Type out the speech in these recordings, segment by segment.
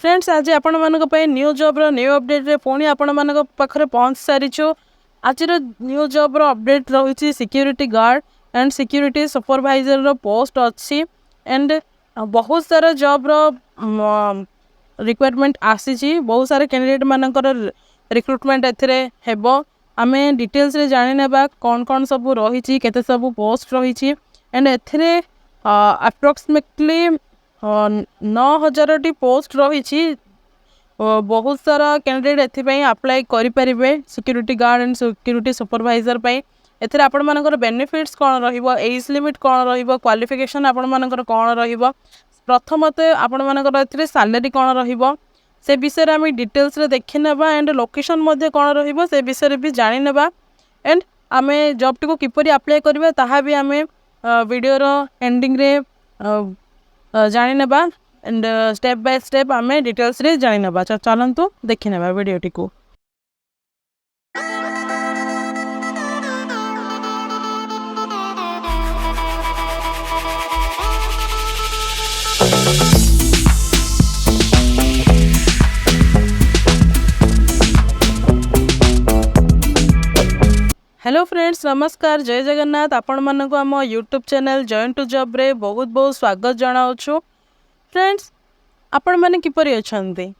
Friends आज आपण मानक पे न्यू जॉब रो न्यू अपडेट रे पुणी आपण मानक पाखरे पहुंच सारिछु। आज न्यू जॉब रो अपडेट रही security guard and security supervisor रो पोस्ट अच्छी एंड बहुत सारा जॉब रो रिक्वायरमेंट आसी बहुत सारे कैंडिडेट मानकर रिक्रुटमेंट एथिरे हेबो। आमे डिटेल्स रे जानि नेबा कौन कौन सब रही केते सब पोस्ट रही एंड एथिरे अप्रोक्सीमेटली 9,000 पोस्ट रही। बहुत सारा कैंडिडेट एथिपाई अप्लाई करें security guard and security supervisor पाई। एथिरे आपण मानकर बेनिफिट्स कौन रहिबो, एज लिमिट कौन रहिबो, क्वालिफिकेशन आपण मानकर कौन रहिबो, प्रथमते आपण मानकर एथिरे सैलरी कौन रहिबो से विषय आम डिटेल्स रे देखि नेबा एंड लोकेशन मध्ये कौन रहिबो से विषय भी जानि नेबा एंड आमे जॉब टी को किपरि अप्लाई करबा ताहा भी आमे वीडियो रो एंडिंग रे जानि नेबा एंड स्टेप बाय स्टेप आमे डिटेल्स रे जानि नेबा। चलंतु देखि नेबा वीडियो टी को। हेलो फ्रेंड्स नमस्कार जय जगन्नाथ। आपण मानक आम YouTube channel join to job रे बहुत बहुत स्वागत जनाऊँ। फ्रेंड्स आपण माने किपरि अछंती,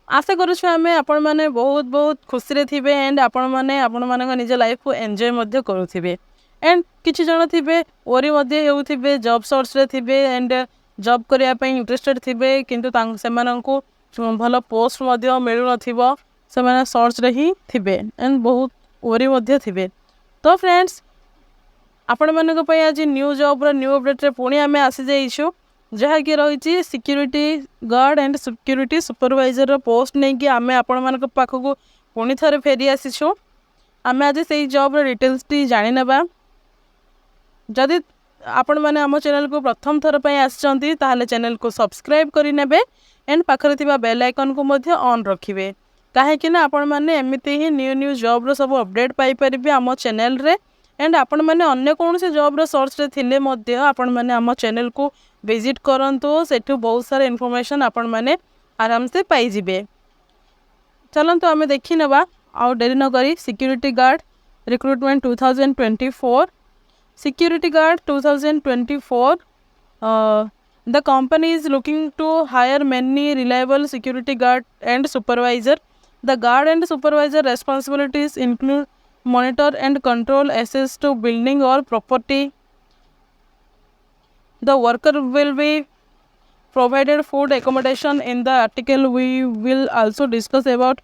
आशा करूछु आमे आपण माने बहुत बहुत खुशी रे थिबे एंड आपण माने निज लाइफ को एंजॉय मध्य करूथिबे एंड किछि जण थिबे ओरी मध्य हेउथिबे जॉब सर्च रे थिबे एंड जॉब करिया पई इंटरेस्टेड थिबे किंतु सेमानंकु भलो पोस्ट मध्य मिलु नथिबो, सेमाने सर्च रे ही थिबे एंड बहुत ओरी मध्य थिबे। तो फ्रेंड्स आपण मानक पई आज न्यू जॉब रो न्यू अपडेट रे पुणी आमे आसी जाइछु जहा कि रही security guard and security supervisor रो पोस्ट नहीं कि आमे आपण मानक पाखकु पुणी थरे फेरी आसीछु। आमे आज सेही जॉब रो डिटेल्स टी जानि नेबा। जदि आपण माने हम चैनल को प्रथम थर पई आछंती ताहाले चैनल को सब्सक्राइब करि नेबे एंड पाखरे थिबा बेल आइकन को मध्य ऑन रखिबे काहे कि ना आपण माने एमिति ही न्यू न्यू जॉब रो सब अपडेट पाई परिबे हम चैनल रे एंड आपण माने अन्य कौन से जॉब रो सर्च रे थिले मध्य आपण माने हम चैनल को विजिट करंतु सेठु बहुत सारा इन्फॉर्मेशन आपण माने आराम से पाई जिबे। चलंतु आमे देखि नेबा आ डेरी न करी security guard recruitment 2024 security guard 2024 the company is looking to hire many reliable security guard and supervisor. The guard and supervisor responsibilities include monitor and control access to building or property. The worker will be provided food accommodation. In the article we will also discuss about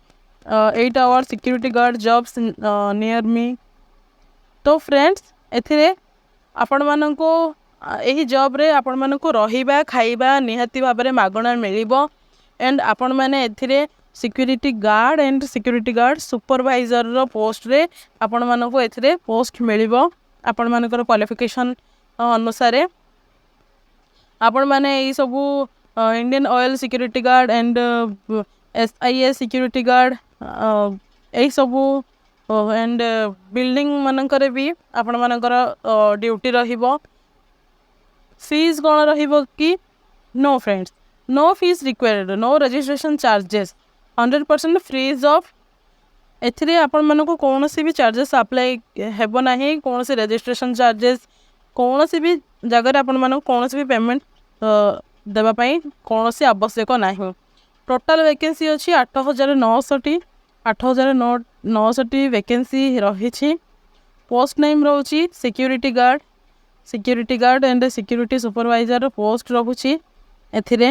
8-hour security guard jobs near me. तो friends एथिरे आपण माननको यही job रे आपण माननको रहिबा खाइबा निहाती भाबरे मागणा मिलिबो and आपण माने एथिरे security guard and security guard supervisor रो पोस्ट रे आपण माननको एथिरे पोस्ट मिलिबो। आपण मानकर क्वालिफिकेशन अनुसार आपण माने ई सब Indian oil security guard and SIA security guard यही सब एंड बिल्डिंग मानकर भी आपण मानकर ड्यूटी रहिबो। फीस कौन रहिबो कि no friends no fees required, no registration charges, 100% free of. एथिरे आपण मानको कौन सी भी चार्जेस अप्लाई हेबो नाही, कौन सी रजिस्ट्रेशन चार्जेस कौन सी भी जगह आपण मानको कौन सी भी पेमेंट देबा पई कौन सी आवश्यक नाही। टोटल वैकेंसी अछि 8,990 वैकेंसी रही। पोस्ट नेम रहउछि security guard and security supervisor post रहुछि एथिरे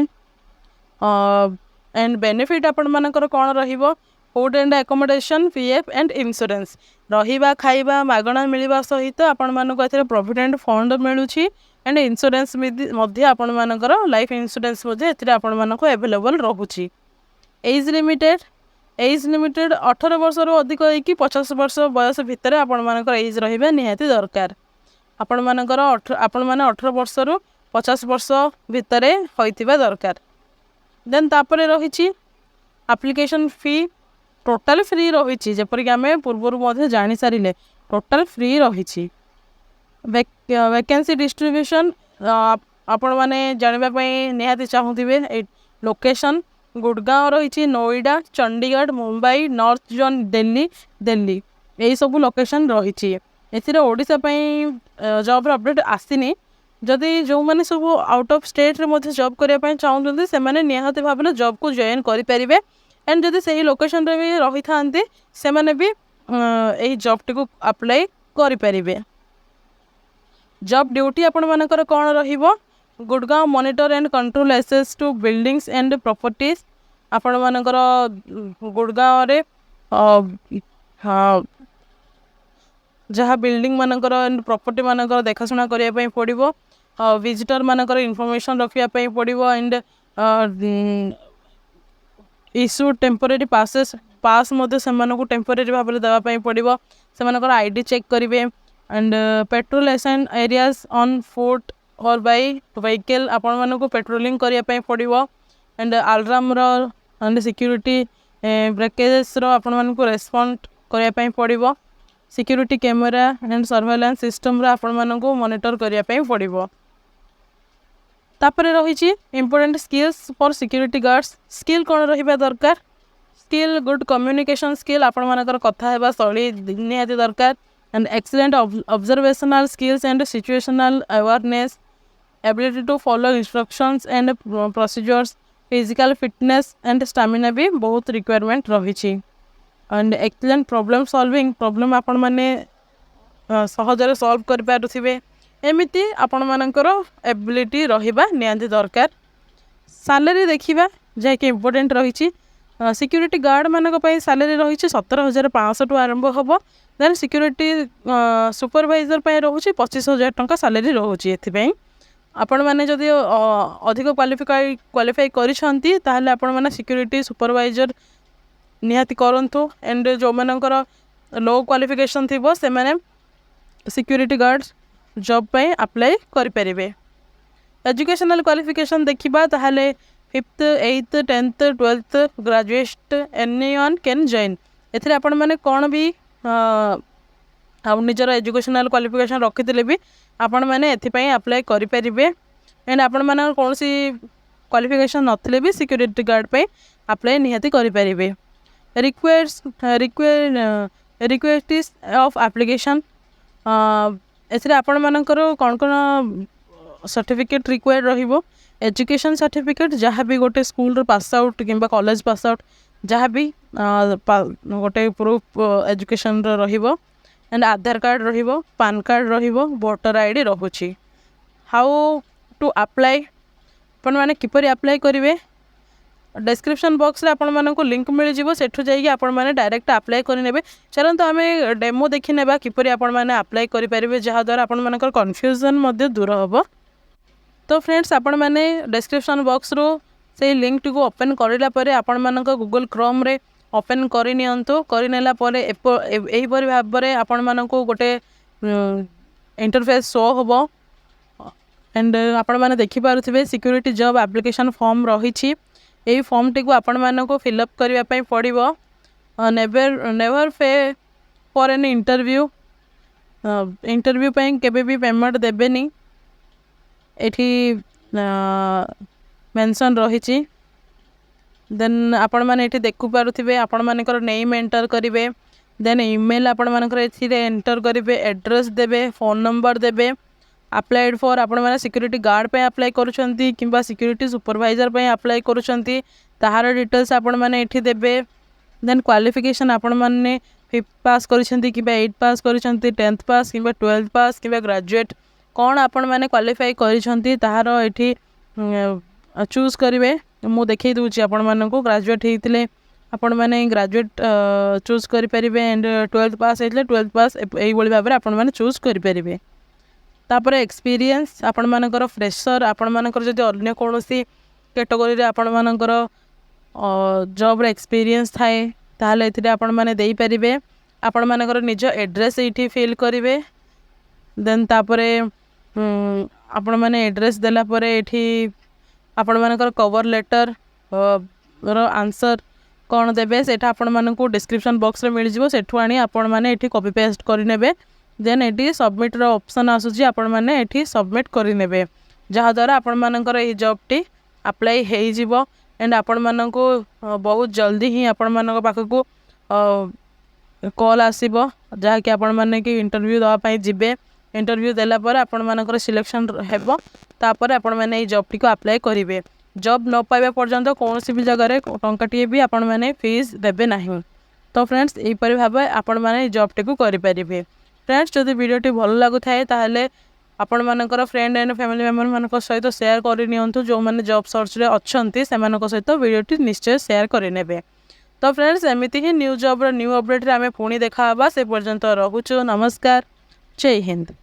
एंड बेनिफिट आपण मानकर कौन रहिबो food and accommodation PF and insurance रहिबा खाइबा मागणा मिलिबा सहित आपण मानको एथिरे प्रोविडेंट फंड मिलुछि एंड इंश्योरेंस मध्य आपण मानकर लाइफ इंश्योरेंस मध्य एथिरे आपण मानको अवेलेबल रहुछि। एज लिमिटेड 18 वर्ष रु अधिक होइकि 50 वर्ष बयस भितर आपण मानकर एज रहिबा निहाती दरकार। आपण मानकर 18 वर्ष रु 50 वर्ष भितर होइतिबा दरकार। देन तापरे रहिछि एप्लिकेशन फी टोटल फ्री रहिछि जेपर कि आमे पूर्वरु मध्ये जानि सारिले टोटल फ्री रहिछि। वैकेंसी डिस्ट्रीब्यूशन आपण माने जानिबा पई निहाती चाहुथिबे लोकेशन गुड़गांव रही, नोएडा, चंडीगढ़, मुंबई, नॉर्थ जोन दिल्ली दिल्ली यही सब लोकेशन रही। एथिरे ओडिशा जॉब अपडेट आसीनी। जदि जो मैंने सब आउट ऑफ स्टेट रे मध्य जॉब करने चाहते से निहाती भाव में जॉब को जॉइन करेंगे। एंड जदि सही लोकेशन रे भी रही था से मैंने भी यही जॉब टी को अप्लाई करेंगे। जॉब ड्यूटी आपण मानकर कौन रहिबो? Gurgaon monitor and control access to buildings and properties. आपण मानकर गुड़गांव रे हाँ जहाँ बिल्डिंग मानकर एंड प्रॉपर्टी मानकर देखाशुना करने पड़ो। विजिटर मानकर इनफॉरमेशन रखापी पड़ो। And issue temporary passes pass से टेम्पोरेरी भाव में देवाई पड़ो। से आईडी चेक करेंगे। And patrol assigned areas on foot और बाय व्हीकल आपण मानक पेट्रोलिंग करने पड़ो। And alarm and security breakages आपण मानक रेस्पॉन्ड करने पड़ो। Security camera and surveillance system आपण मानक मॉनिटर करने पड़ो। तापर रही important skills for security guards. Skill कौन रहा दरकार? स्किल गुड कम्युनिकेशन स्किल आपण मानकर कथा हेबा शैली निहाती दरकार। And excellent observational skills and situational awareness, ability to follow instructions and procedures, physical fitness and stamina भी बहुत रिक्वायरमेंट रही। And excellent problem solving, problem आपण माने सहजरे सॉल्व कर पारुथिबे एमिति आपण मानकर एबिलिटी रहिबा निहाती दरकार। सैलरी देखिबा जे कि इंपोर्टेंट रही। सिक्योरिटी गार्ड मानक पई सैलरी रही 17,500 टू आरंभ होबो। देन सिक्योरिटी सुपरवाइजर पई रहउची 25,000 टंका सैलरी रहउची। एथिपई आपण माने जदि अधिक क्वालिफाई करिसंती ताहले आपण माने सिक्योरिटी सुपरवाइजर निहाती करंतु। एंड जो मानकर लो क्वालिफिकेशन थिबो से माने सिक्योरिटी गार्ड जॉब पे अप्लाई करेंगे। एजुकेशनल क्वालिफिकेशन देखिबा ताहले 5th 8th 10th 12th graduate anyone can join. एथिरे आपण माने कौन भी निजर एजुकेशनल क्वालिफिकेशन रखिले भी आपण माने एथिपई अप्लाई करेंगे। एंड आपण माने कौन सी क्वालिफिकेशन नथिले भी सिक्योरिटी गार्ड पे अप्लाई निहाती करेंगे। रिक्वेस्ट ऑफ एप्लिकेशन एथिरे आपण मानकर कौन कौन सर्टिफिकेट रिक्वायर्ड रहिबो? एजुकेशन सर्टिफिकेट जहाँ भी गोटे स्कूल पास आउट कि कॉलेज पास आउट जहाँ भी गोटे प्रूफ एजुकेशन रहिबो। एंड आधार कार्ड रहिबो, पान कार्ड रहिबो, वोटर आईडी रहुची। हाउ टू अप्लाई आपण माने किपरि अप्लाई करिवे? डिस्क्रिप्शन बॉक्स रे आपण मानक लिंक मिल जिवो, सेठु जाई आपण माने डायरेक्ट अप्लाई करि नेबे। चलंतु आमे डेमो देखि नेबा किपरि आपण माने अप्लाई करि परिबे, जहा द्वारा आपण मानकर कन्फ्यूजन मध्ये दूर होबो। तो फ्रेंड्स आपण माने डिस्क्रिप्शन बॉक्स रो से लिंक टी को ओपन करिला परे आपण मानक गूगल क्रोम रे ओपन करि नियंतु। करि नेला परे एही परि भाव रे आपण मानक गोटे इंटरफेस शो होबो। एंड आपण माने देखि पारुथिबे सिक्योरिटी जॉब एप्लिकेशन फॉर्म रहिछि। यही फॉर्म टी को आपण मानक फिलअप करबा पई पड़िबो। नेवर पे फॉर एन इंटरव्यू। इंटरव्यू पई केबे भी पेमेंट देबेनी एठी मेंशन रहिछि। देन आपण माने एठी देखु पारुथिबे आपण मानकर नेम एंटर करिवे। देन ईमेल आपण मानकर एथिरे एंटर करिवे, एड्रेस देबे, फोन नंबर देबे। अप्लाइड फॉर आपण माने सिक्योरिटी गार्ड पे अप्लाई करूछंती किंबा सिक्योरिटी सुपरवाइजर पे अप्लाई करूछंती ताहार डिटेल्स आपण माने एठी देबे। देन क्वालिफिकेशन आपण माने 5th पास करूछंती किंबा 8th पास करूछंती, 10th पास किंबा 12th पास किंबा ग्रेजुएट कौन आपण माने क्वालिफाई करूछंती ताहार एठी चूज करिवे। मु देखै दूची आपण माननको ग्रेजुएट हेतिले आपण माने ग्रेजुएट चूज करि परिबे। एंड 12th पास हेतिले 12th पास एई बोली भाबरे आपण माने चूज करि परिबे। तापर एक्सपीरियंस आपण मानकर फ्रेशर आपण मानकर जदि अन्य कोनोसी कैटेगरी रे आपण मानकर जॉब रे एक्सपीरियंस थाए ताहले एथिरे आपण माने देई परिबे। आपण मानकर निज एड्रेस एठी फिल करिवे। देन तापरे आपण माने एड्रेस देला परे एठी आपण मानकर कवर लेटर रो आंसर कौन देबे सेटा आपण मानकू डिस्क्रिप्शन बॉक्स रे मिल जिवो। सेठु आनी आपण माने एठी कॉपी पेस्ट करि नेबे। देन एटी सबमिट रो ऑप्शन आसुची आपण माने एठी सबमिट करि नेबे, जहा द्वारा आपण मानकर ए जॉब टी अप्लाई हेई जिवो। एंड आपण माननको बहुत जल्दी ही आपण मानक पाखकू कॉल आसीबो जहाँकि आपण माने कि इंटरव्यू दवाई जिबे इंटरव्यू देला पर आपण मानकर सिलेक्शन हेबो तापर आपण माने ए जॉब टी को अप्लाई करिवे जॉब न पाइबा पर्यंत कौन भी जगह टंकाटे भी आपण माने फीस देबे नहीं। तो फ्रेंड्स यहीपरि भाव आपण माने जॉब टी को करि परिबे। फ्रेंड्स जदि वीडियोटी भल लागु थाए ताहले आपण मानकर फ्रेंड एंड फैमिली मेंबर मानक सहित शेयर करि नियंतु जो माने जॉब सर्च रे अछंती सेमानक सहित वीडियोटी निश्चय शेयर करि नेबे। तो फ्रेंड्स एमिति ही न्यू जॉब रो न्यू अपडेट रे आमे पुणी देखा हबा से पर्यंत रहुछु। नमस्कार, जय हिंद।